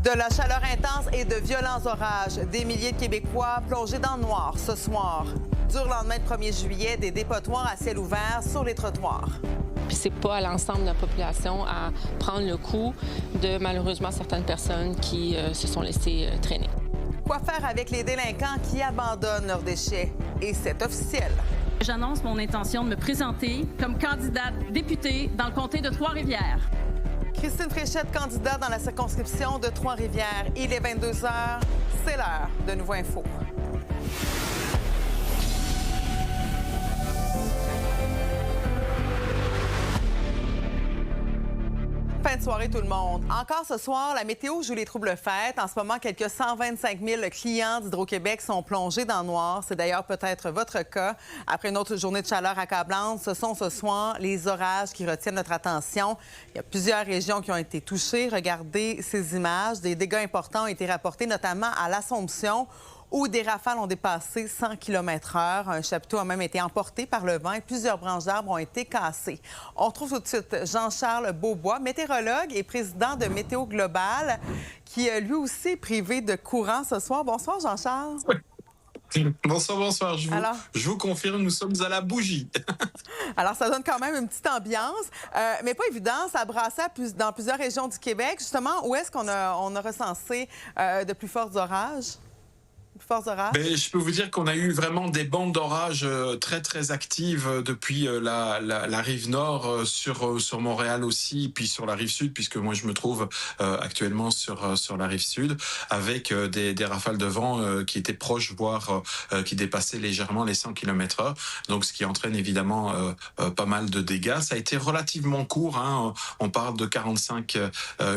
De la chaleur intense et de violents orages. Des milliers de Québécois plongés dans le noir ce soir. Dur lendemain de 1er juillet, des dépotoirs à ciel ouvert sur les trottoirs. Puis c'est pas à l'ensemble de la population à prendre le coup de, malheureusement, certaines personnes qui se sont laissées traîner. Quoi faire avec les délinquants qui abandonnent leurs déchets? Et c'est officiel. J'annonce mon intention de me présenter comme candidate députée dans le comté de Trois-Rivières. Christine Fréchette, candidate dans la circonscription de Trois-Rivières. Il est 22 h, c'est l'heure de Nouveau Info. Fin de soirée tout le monde. Encore ce soir, la météo joue les troubles fêtes. En ce moment, quelques 125 000 clients d'Hydro-Québec sont plongés dans le noir. C'est d'ailleurs peut-être votre cas. Après une autre journée de chaleur accablante, ce sont ce soir les orages qui retiennent notre attention. Il y a plusieurs régions qui ont été touchées. Regardez ces images. Des dégâts importants ont été rapportés, notamment à l'Assomption, où des rafales ont dépassé 100 km/h. Un chapiteau a même été emporté par le vent et plusieurs branches d'arbres ont été cassées. On retrouve tout de suite Jean-Charles Beaubois, météorologue et président de Météo Global, qui lui aussi est privé de courant ce soir. Bonsoir, Jean-Charles. Oui. Bonsoir. Je vous confirme, nous sommes à la bougie. Alors, ça donne quand même une petite ambiance, mais pas évident. Ça a brassé dans plusieurs régions du Québec. Justement, où est-ce qu'on a recensé de plus forts orages? Ben, je peux vous dire qu'on a eu vraiment des bandes d'orage très actives depuis la rive nord sur Montréal aussi, puis sur la rive sud, puisque moi je me trouve actuellement sur la rive sud, avec des rafales de vent qui étaient proches, voire qui dépassaient légèrement les 100 km/h, donc ce qui entraîne évidemment pas mal de dégâts. Ça a été relativement court, hein. On parle de 45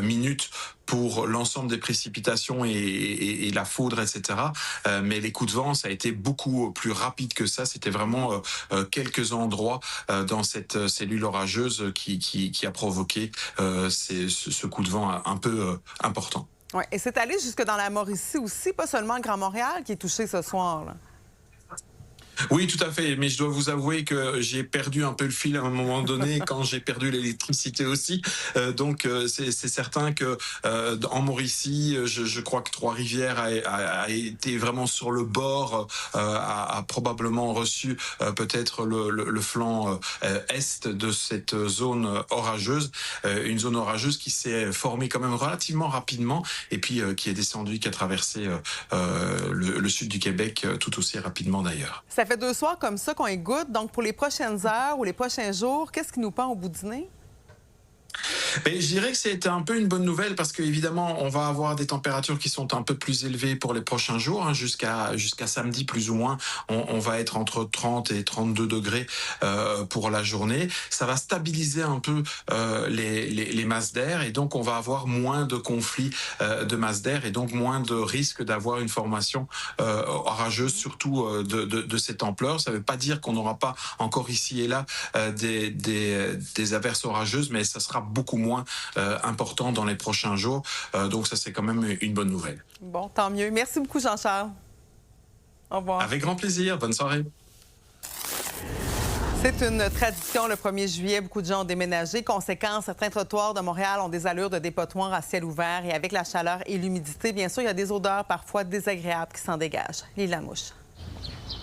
minutes pour l'ensemble des précipitations et la foudre, etc. Mais les coups de vent, ça a été beaucoup plus rapide que ça. C'était vraiment quelques endroits dans cette cellule orageuse qui a provoqué ce coup de vent un peu important. Oui, et c'est allé jusque dans la Mauricie aussi, pas seulement le Grand Montréal qui est touché ce soir, là. Oui, tout à fait. Mais je dois vous avouer que j'ai perdu un peu le fil à un moment donné quand j'ai perdu l'électricité aussi. Donc, c'est certain que en Mauricie, je crois que Trois-Rivières a été vraiment sur le bord, a probablement reçu peut-être le flanc est de cette zone orageuse. Une zone orageuse qui s'est formée quand même relativement rapidement et puis qui est descendue, qui a traversé le sud du Québec tout aussi rapidement d'ailleurs. Ça fait 2 soirs comme ça qu'on y goûte. Donc, pour les prochaines heures ou les prochains jours, qu'est-ce qui nous pend au bout du nez? Ben, je dirais que c'est un peu une bonne nouvelle parce qu'évidemment, on va avoir des températures qui sont un peu plus élevées pour les prochains jours, hein, jusqu'à samedi plus ou moins. On va être entre 30 et 32 degrés pour la journée. Ça va stabiliser un peu les masses d'air et donc on va avoir moins de conflits de masses d'air et donc moins de risques d'avoir une formation orageuse, surtout de cette ampleur. Ça ne veut pas dire qu'on n'aura pas encore ici et là des averses orageuses, mais ça sera beaucoup moins important dans les prochains jours. Donc ça, c'est quand même une bonne nouvelle. Bon, tant mieux. Merci beaucoup, Jean-Charles. Au revoir. Avec grand plaisir. Bonne soirée. C'est une tradition, le 1er juillet. Beaucoup de gens ont déménagé. Conséquence, certains trottoirs de Montréal ont des allures de dépotoirs à ciel ouvert. Et avec la chaleur et l'humidité, bien sûr, il y a des odeurs parfois désagréables qui s'en dégagent. Lila Mouche.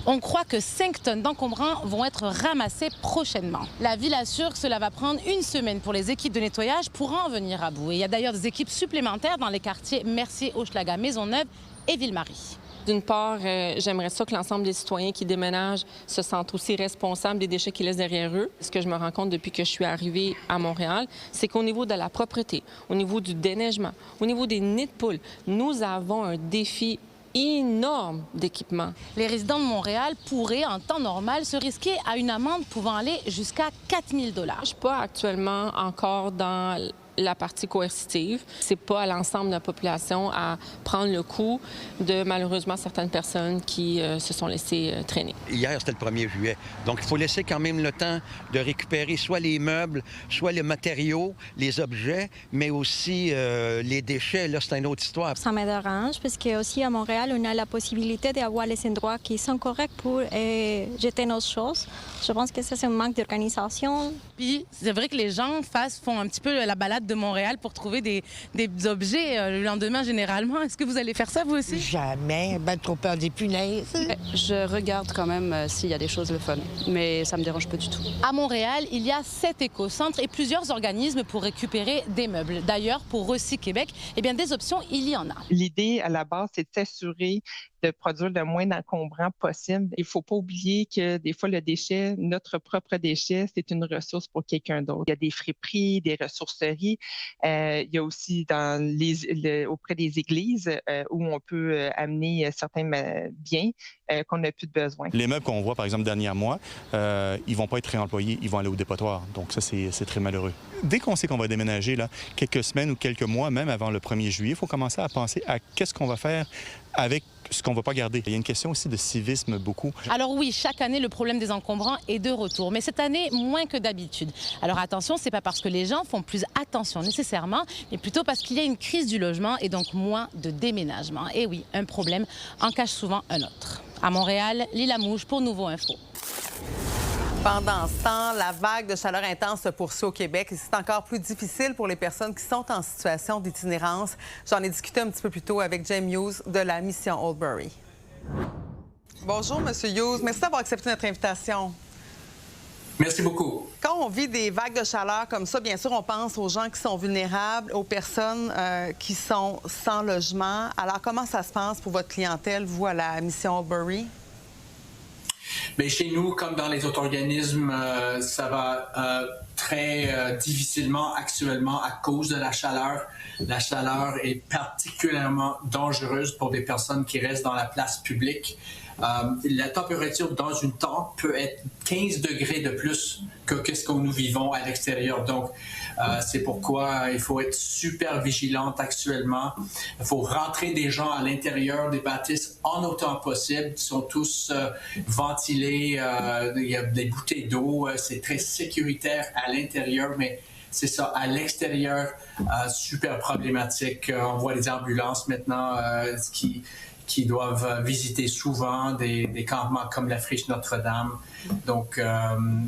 On croit que 5 tonnes d'encombrants vont être ramassés prochainement. La ville assure que cela va prendre une semaine pour les équipes de nettoyage pour en venir à bout. Et il y a d'ailleurs des équipes supplémentaires dans les quartiers Mercier, Hochelaga, Maisonneuve et Ville-Marie. D'une part, j'aimerais ça que l'ensemble des citoyens qui déménagent se sentent aussi responsables des déchets qu'ils laissent derrière eux. Ce que je me rends compte depuis que je suis arrivée à Montréal, c'est qu'au niveau de la propreté, au niveau du déneigement, au niveau des nids de poules, nous avons un défi énorme d'équipement. Les résidents de Montréal pourraient, en temps normal, se risquer à une amende pouvant aller jusqu'à 4 000 $. Je ne suis pas actuellement encore dans la partie coercitive. C'est pas à l'ensemble de la population à prendre le coup de, malheureusement, certaines personnes qui se sont laissées traîner. Hier, c'était le 1er juillet. Donc, il faut laisser quand même le temps de récupérer soit les meubles, soit les matériaux, les objets, mais aussi les déchets. Là, c'est une autre histoire. Ça me dérange parce qu'aussi à Montréal, on a la possibilité d'avoir les endroits qui sont corrects pour jeter nos choses. Je pense que ça, c'est un manque d'organisation. Puis, c'est vrai que les gens font un petit peu la balade de Montréal pour trouver des objets le lendemain généralement. Est-ce que vous allez faire ça vous aussi? Jamais, ben trop peur des punaises. Je regarde quand même s'il y a des choses le fun, mais ça me dérange pas du tout. À Montréal, il y a 7 éco-centres et plusieurs organismes pour récupérer des meubles. D'ailleurs, pour Recy Québec, eh bien, des options, il y en a. L'idée, à la base, c'est de s'assurer de produire le moins d'encombrants possible. Il ne faut pas oublier que des fois, le déchet, notre propre déchet, c'est une ressource pour quelqu'un d'autre. Il y a des friperies, des ressourceries. Il y a aussi auprès des églises où on peut amener certains biens qu'on n'a plus de besoin. Les meubles qu'on voit, par exemple, dernier mois, ils ne vont pas être réemployés, ils vont aller au dépotoir. Donc ça, c'est très malheureux. Dès qu'on sait qu'on va déménager, là, quelques semaines ou quelques mois, même avant le 1er juillet, il faut commencer à penser à qu'est-ce qu'on va faire avec ce qu'on ne va pas garder. Il y a une question aussi de civisme beaucoup. Alors oui, chaque année, le problème des encombrants est de retour, mais cette année, moins que d'habitude. Alors attention, c'est pas parce que les gens font plus attention nécessairement, mais plutôt parce qu'il y a une crise du logement et donc moins de déménagement. Et oui, un problème en cache souvent un autre. À Montréal, Lila Mouche pour Nouveau Info. Pendant ce temps, la vague de chaleur intense se poursuit au Québec et c'est encore plus difficile pour les personnes qui sont en situation d'itinérance. J'en ai discuté un petit peu plus tôt avec James Hughes de la mission Oldbury. Bonjour, M. Hughes. Merci d'avoir accepté notre invitation. Merci beaucoup. Quand on vit des vagues de chaleur comme ça, bien sûr, on pense aux gens qui sont vulnérables, aux personnes qui sont sans logement. Alors, comment ça se passe pour votre clientèle, vous, à la mission Oldbury? Bien, chez nous, comme dans les autres organismes, ça va très difficilement actuellement à cause de la chaleur. La chaleur est particulièrement dangereuse pour des personnes qui restent dans la place publique. La température dans une tente peut être 15 degrés de plus que ce que nous vivons à l'extérieur. Donc, c'est pourquoi il faut être super vigilante actuellement. Il faut rentrer des gens à l'intérieur des bâtisses en autant possible. Ils sont tous ventilés. Il y a des bouteilles d'eau. C'est très sécuritaire à l'intérieur, mais c'est ça, à l'extérieur, super problématique. On voit les ambulances maintenant qui doivent visiter souvent des campements comme la Friche Notre-Dame. Donc,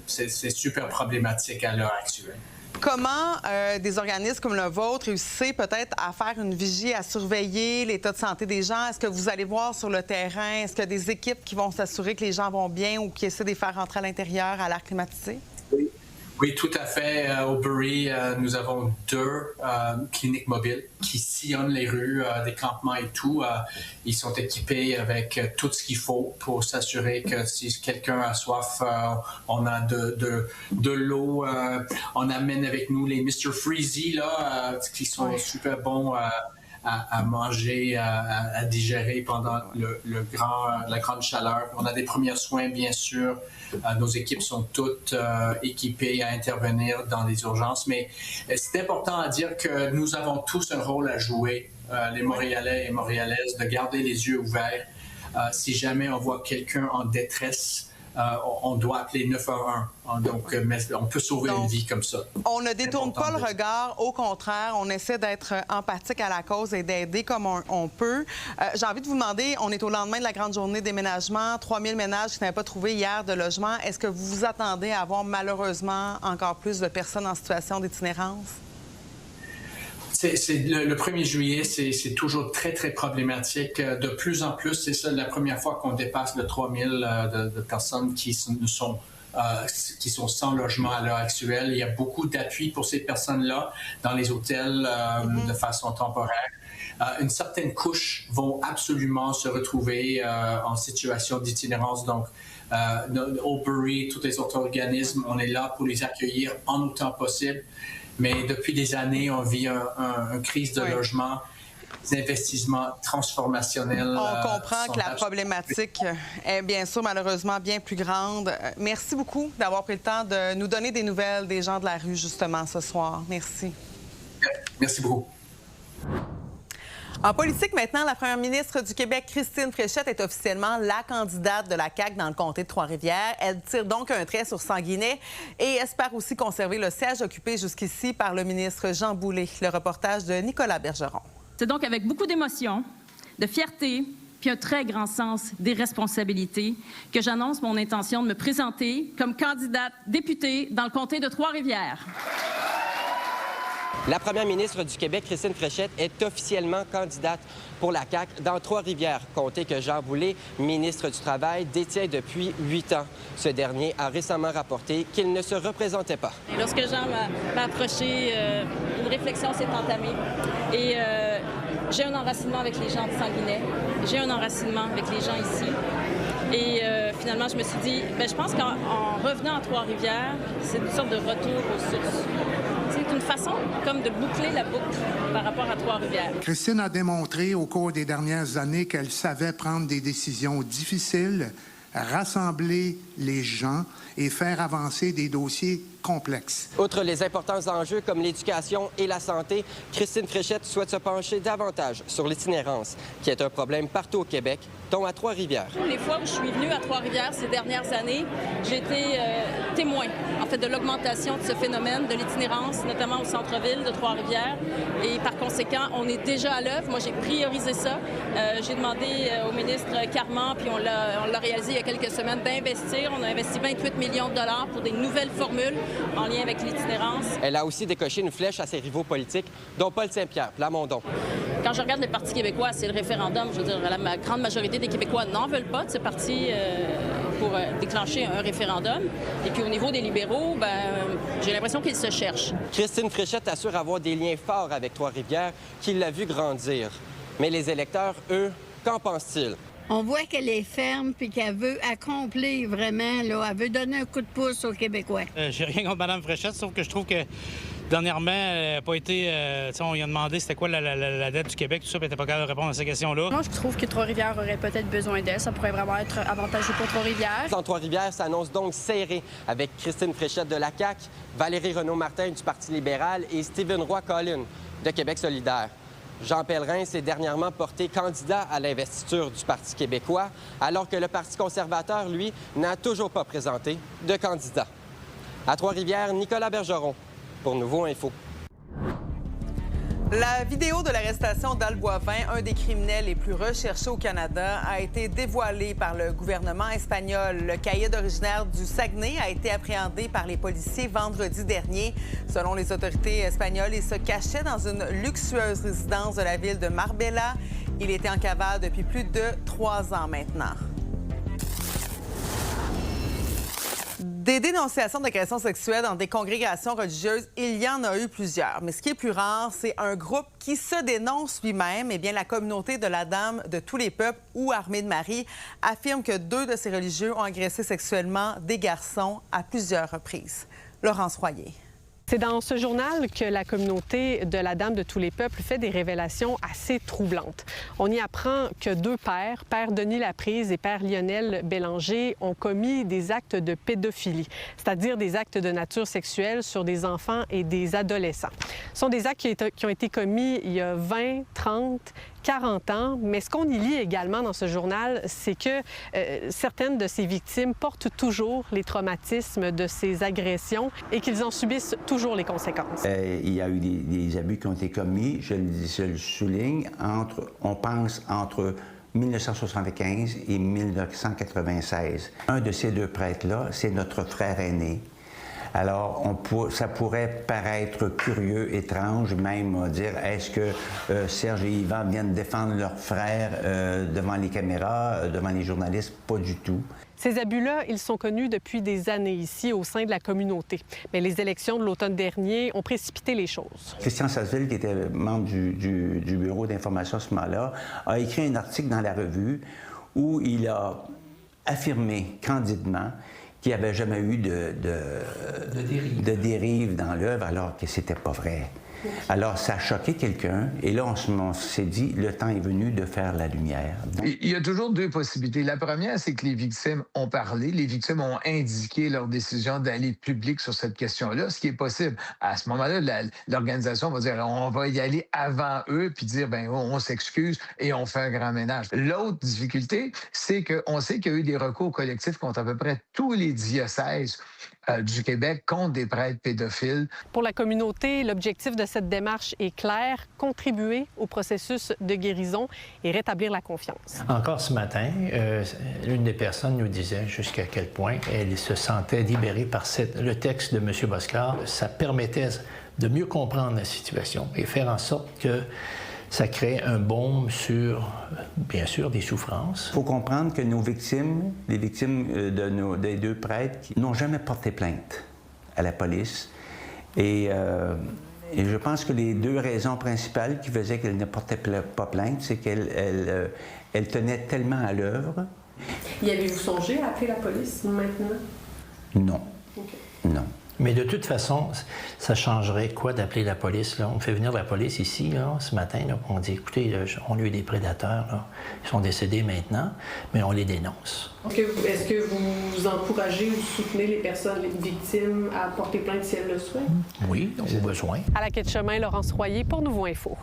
c'est super problématique à l'heure actuelle. Comment des organismes comme le vôtre réussissent peut-être à faire une vigie, à surveiller l'état de santé des gens? Est-ce que vous allez voir sur le terrain? Est-ce qu'il y a des équipes qui vont s'assurer que les gens vont bien ou qui essaient de les faire rentrer à l'intérieur à l'air climatisé? Oui, tout à fait. Au Bury, nous avons 2 cliniques mobiles qui sillonnent les rues, des campements et tout. Ils sont équipés avec tout ce qu'il faut pour s'assurer que si quelqu'un a soif, on a de l'eau. On amène avec nous les Mr. Freezy, là, qui sont super bons à manger, à digérer pendant la grande chaleur. On a des premiers soins, bien sûr. Nos équipes sont toutes équipées à intervenir dans les urgences, mais c'est important à dire que nous avons tous un rôle à jouer, les Montréalais et Montréalaises, de garder les yeux ouverts. Si jamais on voit quelqu'un en détresse, on doit appeler 911. Donc, on peut sauver une vie comme ça. On ne détourne pas le regard. Au contraire, on essaie d'être empathique à la cause et d'aider comme on peut. J'ai envie de vous demander, on est au lendemain de la grande journée de déménagement, 3000 ménages qui n'avaient pas trouvé hier de logement. Est-ce que vous vous attendez à avoir malheureusement encore plus de personnes en situation d'itinérance? Le 1er juillet, c'est toujours très, très problématique. De plus en plus, c'est ça la première fois qu'on dépasse le 3000 de personnes qui sont sans logement à l'heure actuelle. Il y a beaucoup d'appui pour ces personnes-là dans les hôtels de façon temporaire. Une certaine couche vont absolument se retrouver en situation d'itinérance. Donc, Oldbury, tous les autres organismes, on est là pour les accueillir en autant possible. Mais depuis des années, on vit une crise de logement, des investissements transformationnels. On comprend que la problématique est bien sûr malheureusement bien plus grande. Merci beaucoup d'avoir pris le temps de nous donner des nouvelles des gens de la rue justement ce soir. Merci. Merci beaucoup. En politique, maintenant, la première ministre du Québec, Christine Fréchette, est officiellement la candidate de la CAQ dans le comté de Trois-Rivières. Elle tire donc un trait sur Sanguinet et espère aussi conserver le siège occupé jusqu'ici par le ministre Jean Boulet. Le reportage de Nicolas Bergeron. C'est donc avec beaucoup d'émotion, de fierté, puis un très grand sens des responsabilités que j'annonce mon intention de me présenter comme candidate députée dans le comté de Trois-Rivières. La première ministre du Québec, Christine Fréchette, est officiellement candidate pour la CAQ dans Trois-Rivières, comté que Jean Boulet, ministre du Travail, détient depuis 8 ans. Ce dernier a récemment rapporté qu'il ne se représentait pas. Et lorsque Jean m'a approché, une réflexion s'est entamée. Et j'ai un enracinement avec les gens de Sanguinet. J'ai un enracinement avec les gens ici. Et finalement, je me suis dit, je pense qu'en revenant à Trois-Rivières, c'est une sorte de retour aux sources. C'est une façon comme de boucler la boucle par rapport à Trois-Rivières. Christine a démontré au cours des dernières années qu'elle savait prendre des décisions difficiles, rassembler les gens et faire avancer des dossiers complexes. Outre les importants enjeux comme l'éducation et la santé, Christine Fréchette souhaite se pencher davantage sur l'itinérance, qui est un problème partout au Québec, dont à Trois-Rivières. Les fois où je suis venue à Trois-Rivières ces dernières années, j'ai été témoin, en fait, de l'augmentation de ce phénomène de l'itinérance, notamment au centre-ville de Trois-Rivières. Et par conséquent, on est déjà à l'œuvre. Moi, j'ai priorisé ça. J'ai demandé au ministre Carman, puis on l'a réalisé il y a quelques semaines, d'investir. On a investi 28 millions de dollars pour des nouvelles formules en lien avec l'itinérance. Elle a aussi décoché une flèche à ses rivaux politiques, dont Paul Saint-Pierre Plamondon. Quand je regarde le Parti québécois, c'est le référendum. Je veux dire, la grande majorité des Québécois n'en veulent pas de ce parti pour déclencher un référendum. Et puis au niveau des libéraux, j'ai l'impression qu'ils se cherchent. Christine Fréchette assure avoir des liens forts avec Trois-Rivières, qui l'a vu grandir. Mais les électeurs, eux, qu'en pensent-ils? On voit qu'elle est ferme puis qu'elle veut accomplir vraiment, là, elle veut donner un coup de pouce aux Québécois. J'ai rien contre Mme Fréchette, sauf que je trouve que dernièrement, elle n'a pas été... on lui a demandé c'était quoi la dette du Québec, tout ça, puis elle n'était pas capable de répondre à ces questions-là. Moi, je trouve que Trois-Rivières aurait peut-être besoin d'elle. Ça pourrait vraiment être avantageux pour Trois-Rivières. Dans Trois-Rivières s'annonce donc serré avec Christine Fréchette de la CAQ, Valérie Renaud-Martin du Parti libéral et Stephen Roy-Collin de Québec solidaire. Jean Pellerin s'est dernièrement porté candidat à l'investiture du Parti québécois, alors que le Parti conservateur, lui, n'a toujours pas présenté de candidat. À Trois-Rivières, Nicolas Bergeron, pour Nouveau Info. La vidéo de l'arrestation d'Al Boivin, un des criminels les plus recherchés au Canada, a été dévoilée par le gouvernement espagnol. Le caïd originaire du Saguenay a été appréhendé par les policiers vendredi dernier. Selon les autorités espagnoles, il se cachait dans une luxueuse résidence de la ville de Marbella. Il était en cavale depuis plus de 3 ans maintenant. Des dénonciations d'agressions sexuelles dans des congrégations religieuses, il y en a eu plusieurs. Mais ce qui est plus rare, c'est un groupe qui se dénonce lui-même. Eh bien, la communauté de la Dame de tous les peuples, ou Armée de Marie, affirme que 2 de ces religieux ont agressé sexuellement des garçons à plusieurs reprises. Laurence Royer. C'est dans ce journal que la communauté de la Dame de tous les peuples fait des révélations assez troublantes. On y apprend que 2 pères, Père Denis Laprise et Père Lionel Bélanger, ont commis des actes de pédophilie, c'est-à-dire des actes de nature sexuelle sur des enfants et des adolescents. Ce sont des actes qui ont été commis il y a 20, 30, 40 ans, mais ce qu'on y lit également dans ce journal, c'est que certaines de ces victimes portent toujours les traumatismes de ces agressions et qu'ils en subissent toujours les conséquences. Il y a eu des abus qui ont été commis, je le souligne, on pense entre 1975 et 1996. Un de ces 2 prêtres-là, c'est notre frère aîné. Alors, ça pourrait paraître curieux, étrange, même dire, est-ce que Serge et Yvan viennent défendre leur frère devant les caméras, devant les journalistes? Pas du tout. Ces abus-là, ils sont connus depuis des années ici au sein de la communauté. Mais les élections de l'automne dernier ont précipité les choses. Christian Sasseville, qui était membre du bureau d'information à ce moment-là, a écrit un article dans la revue où il a affirmé candidement qu'il n'y avait jamais eu de dérive dans l'œuvre, alors que c'était pas vrai. Alors, ça a choqué quelqu'un, et là, on s'est dit, le temps est venu de faire la lumière. Il y a toujours 2 possibilités. La première, c'est que les victimes ont parlé, les victimes ont indiqué leur décision d'aller public sur cette question-là, ce qui est possible. À ce moment-là, l'organisation va dire, on va y aller avant eux, puis dire, on s'excuse et on fait un grand ménage. L'autre difficulté, c'est qu'on sait qu'il y a eu des recours collectifs contre à peu près tous les diocèses du Québec contre des prêtres pédophiles. Pour la communauté, l'objectif de cette démarche est clair, contribuer au processus de guérison et rétablir la confiance. Encore ce matin, l'une des personnes nous disait jusqu'à quel point elle se sentait libérée par le texte de M. Boscard. Ça permettait de mieux comprendre la situation et faire en sorte que ça crée un baume sur, bien sûr, des souffrances. Il faut comprendre que nos victimes, les victimes des deux prêtres, n'ont jamais porté plainte à la police. Et je pense que les deux raisons principales qui faisaient qu'elles ne portaient pas plainte, c'est qu'elles tenaient tellement à l'œuvre. Y avez-vous songé à appeler la police maintenant? Non. Okay. Non. Mais de toute façon, ça changerait quoi d'appeler la police? Là? On fait venir la police ici, là, ce matin, là, on dit, écoutez, là, on a eu des prédateurs, là. Ils sont décédés maintenant, mais on les dénonce. Est-ce que vous encouragez ou soutenez les personnes, les victimes, à porter plainte si elles le souhaitent? Oui, au besoin. À la quai de chemin, Laurence Royer pour Nouveau Info.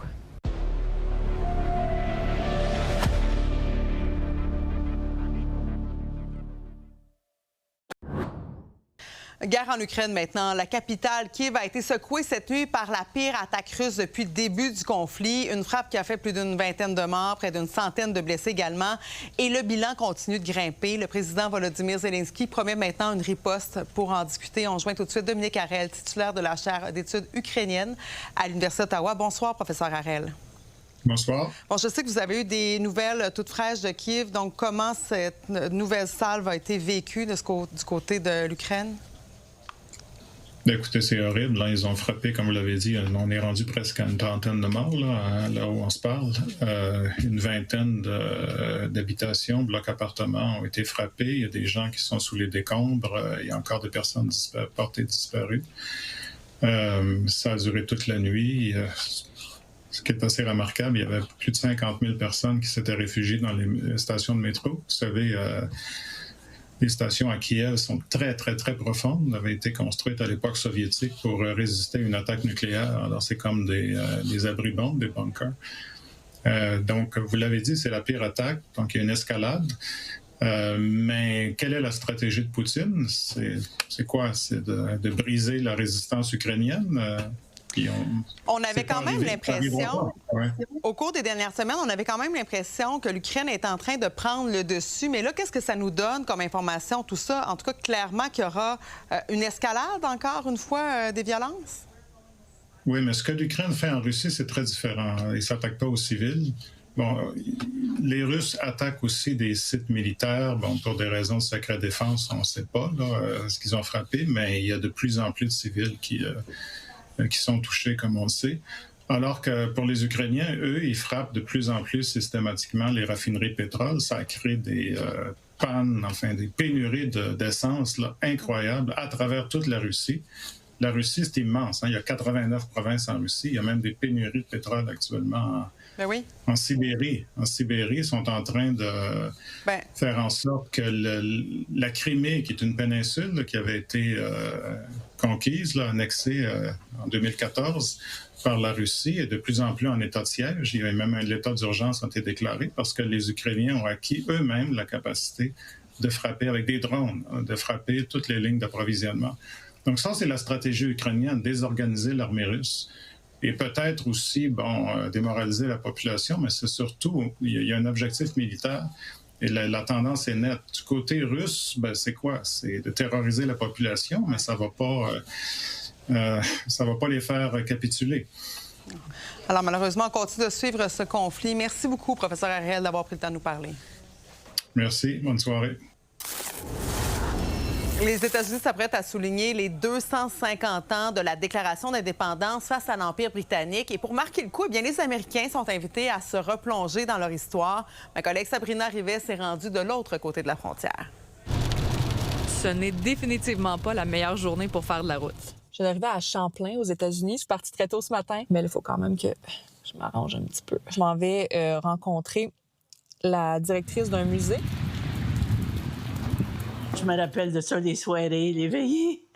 Guerre en Ukraine maintenant. La capitale, Kiev, a été secouée cette nuit par la pire attaque russe depuis le début du conflit. Une frappe qui a fait plus d'une vingtaine de morts, près d'une centaine de blessés également. Et le bilan continue de grimper. Le président Volodymyr Zelensky promet maintenant une riposte. Pour en discuter, on joint tout de suite Dominique Harel, titulaire de la chaire d'études ukrainiennes à l'Université d'Ottawa. Bonsoir, professeur Harel. Bonsoir. Bon, je sais que vous avez eu des nouvelles toutes fraîches de Kiev. Donc, comment cette nouvelle salve a été vécue du côté de l'Ukraine? Écoutez, c'est horrible. Là, ils ont frappé, comme vous l'avez dit, on est rendu presque à une trentaine de morts, là où on se parle. Une vingtaine d'habitations, blocs appartements ont été frappés. Il y a des gens qui sont sous les décombres. Il y a encore des personnes portées disparues. Ça a duré toute la nuit. Ce qui est assez remarquable, il y avait plus de 50 000 personnes qui s'étaient réfugiées dans les stations de métro. Vous savez, les stations à Kiev sont très, très, très profondes. Elles avaient été construites à l'époque soviétique pour résister à une attaque nucléaire. Alors, c'est comme des abris-bombes, des bunkers. Donc, vous l'avez dit, c'est la pire attaque. Donc, il y a une escalade. Mais quelle est la stratégie de Poutine? C'est quoi? C'est de briser la résistance ukrainienne? On avait quand même l'impression, au cours des dernières semaines, on avait quand même l'impression que l'Ukraine est en train de prendre le dessus. Mais là, qu'est-ce que ça nous donne comme information, tout ça? En tout cas, clairement qu'il y aura une escalade, encore une fois, des violences? Oui, mais ce que l'Ukraine fait en Russie, c'est très différent. Ils ne s'attaquent pas aux civils. Bon, les Russes attaquent aussi des sites militaires, bon, pour des raisons de secret défense, on ne sait pas là, ce qu'ils ont frappé, mais il y a de plus en plus de civils qui sont touchés, comme on le sait. Alors que pour les Ukrainiens, eux, ils frappent de plus en plus systématiquement les raffineries de pétrole. Ça crée des pannes, enfin des pénuries d'essence incroyables à travers toute la Russie. La Russie, c'est immense. Hein? Il y a 89 provinces en Russie. Il y a même des pénuries de pétrole actuellement en Sibérie. En Sibérie, ils sont en train de faire en sorte que la Crimée, qui est une péninsule là, qui avait été conquise, là, annexée en 2014 par la Russie, est de plus en plus en état de siège. Il y a même l'état d'urgence a été déclaré parce que les Ukrainiens ont acquis eux-mêmes la capacité de frapper avec des drones, de frapper toutes les lignes d'approvisionnement. Donc ça, c'est la stratégie ukrainienne, désorganiser l'armée russe. Et peut-être aussi, démoraliser la population, mais c'est surtout, il y a un objectif militaire et la tendance est nette. Du côté russe, c'est quoi? C'est de terroriser la population, mais ça va pas les faire capituler. Alors malheureusement, on continue de suivre ce conflit. Merci beaucoup, professeur Harel, d'avoir pris le temps de nous parler. Merci. Bonne soirée. Les États-Unis s'apprêtent à souligner les 250 ans de la déclaration d'indépendance face à l'Empire britannique. Et pour marquer le coup, les Américains sont invités à se replonger dans leur histoire. Ma collègue Sabrina Rivet s'est rendue de l'autre côté de la frontière. Ce n'est définitivement pas la meilleure journée pour faire de la route. Je suis arrivée à Champlain, aux États-Unis. Je suis partie très tôt ce matin. Mais il faut quand même que je m'arrange un petit peu. Je m'en vais rencontrer la directrice d'un musée. Je me rappelle de ça, les soirées, les veillées.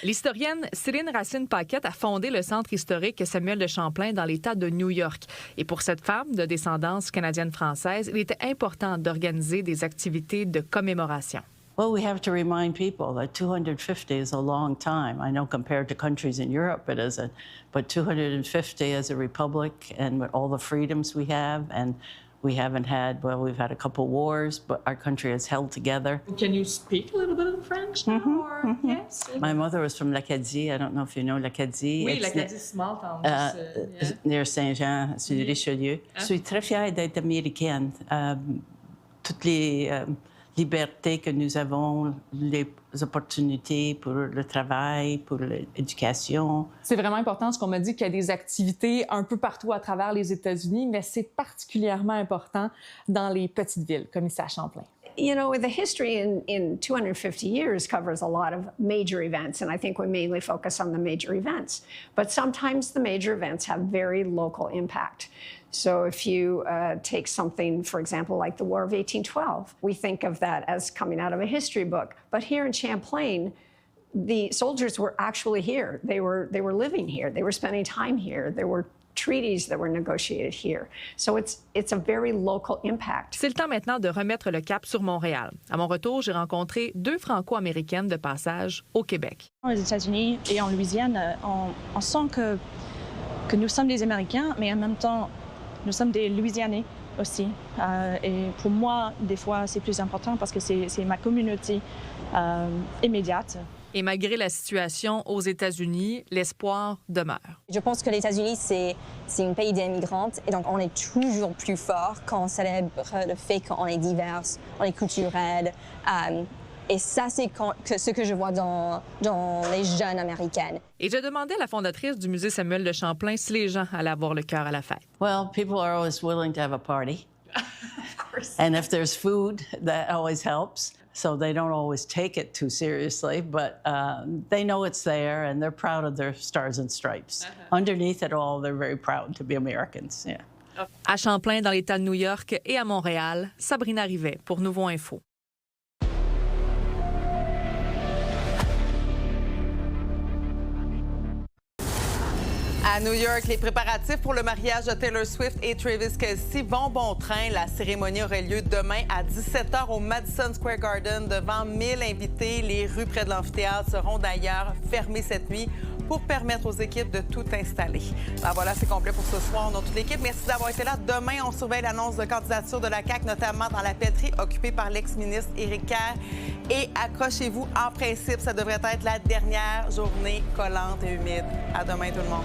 L'historienne Céline Racine-Paquette a fondé le Centre historique Samuel de Champlain dans l'État de New York. Et pour cette femme de descendance canadienne-française, il était important d'organiser des activités de commémoration. Well, we have to remind people that 250 is a long time. I know compared to countries in Europe it isn't, but 250 as a republic and with all the freedoms we have and We haven't had, well, we've had a couple wars, but our country has held together. Can you speak a little bit of French now? Or... Yes. My mother was from l'Acadie. I don't know if you know l'Acadie. Oui, l'Acadie, small town. Near Saint-Jean, sur Richelieu. Je suis très fière d'être américaine. Toutes les libertés que nous avons, les opportunités pour le travail, pour l'éducation. C'est vraiment important, ce qu'on m'a dit, qu'il y a des activités un peu partout à travers les États-Unis, mais c'est particulièrement important dans les petites villes, comme ici à Champlain. You know, the history in 250 years covers a lot of major events, and I think we mainly focus on the major events. But sometimes the major events have very local impact. So if you take something, for example, like the War of 1812, we think of that as coming out of a history book. But here in Champlain, the soldiers were actually here. They were living here. They were spending time here. There were treaties that were negotiated here. So it's a very local impact. C'est le temps maintenant de remettre le cap sur Montréal. À mon retour, j'ai rencontré 2 Franco-américaines de passage au Québec. Aux États-Unis et en Louisiane, on sent que nous sommes des Américains, mais en même temps, nous sommes des Louisianais aussi. Et pour moi, des fois, c'est plus important parce que c'est ma communauté immédiate. Et malgré la situation aux États-Unis, l'espoir demeure. Je pense que les États-Unis, c'est un pays d'immigrants et donc on est toujours plus fort quand on célèbre le fait qu'on est divers, on est culturel. Et ça, c'est ce que je vois dans les jeunes américaines. Et j'ai demandé à la fondatrice du Musée Samuel de Champlain si les gens allaient avoir le cœur à la fête. Well, people are always willing to have a party. Of course. And if there's food, that always helps. So they don't always take it too seriously, but they know it's there and they're proud of their stars and stripes. Underneath it all, they're very proud to be Americans. Yeah. À Champlain, dans l'État de New York et à Montréal, Sabrina Rivet pour Nouveau Info. À New York, les préparatifs pour le mariage de Taylor Swift et Travis Kelce vont bon train. La cérémonie aurait lieu demain à 17h au Madison Square Garden devant 1000 invités. Les rues près de l'amphithéâtre seront d'ailleurs fermées cette nuit pour permettre aux équipes de tout installer. Ben voilà, c'est complet pour ce soir. On a toute l'équipe. Merci d'avoir été là. Demain, on surveille l'annonce de candidature de la CAQ, notamment dans la pelleterie occupée par l'ex-ministre Éric Kerr. Et accrochez-vous, en principe, ça devrait être la dernière journée collante et humide. À demain, tout le monde.